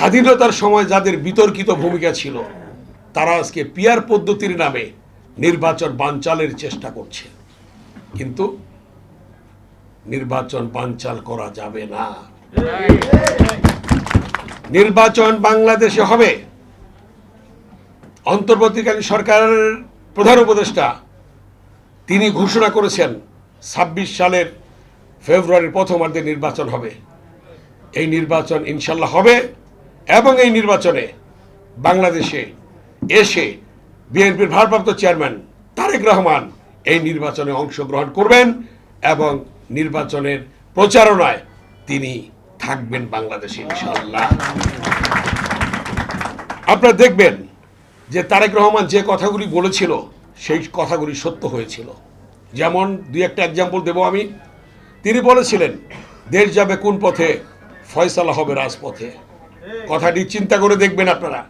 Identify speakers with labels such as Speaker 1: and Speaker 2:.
Speaker 1: স্বাধীনতার সময় যাদের বিতর্কিত ভূমিকা ছিল তারা আজকে পিয়ার পদ্ধতির নামে নির্বাচন বানচালের চেষ্টা করছে। কিন্তু নির্বাচন বানচাল করা যাবে না। নির্বাচন বাংলাদেশে হবে। অন্তর্বর্তীকালীন সরকারের প্রধান উপদেষ্টা তিনি ঘোষণা করেছেন ২৬ সালের ফেব্রুয়ারির প্রথমার্ধে নির্বাচন হবে। এই নির্বাচন ইনশাল্লাহ হবে এবং এই নির্বাচনে বাংলাদেশে এসে বিএনপির ভারপ্রাপ্ত চেয়ারম্যান তারেক রহমান এই নির্বাচনে অংশগ্রহণ করবেন এবং নির্বাচনের প্রচারণায় তিনি থাকবেন বাংলাদেশে ইনশাআল্লাহ। আপনারা দেখবেন যে তারেক রহমান যে কথাগুলি বলেছিল সেই কথাগুলি সত্য হয়েছিল। যেমন দুই একটা এক্সাম্পল দেব আমি। তিনি বলেছিলেন দেশ যাবে কোন পথে, ফয়সালা হবে রাজপথে। কথাটি চিন্তা করে দেখবেন আপনারা।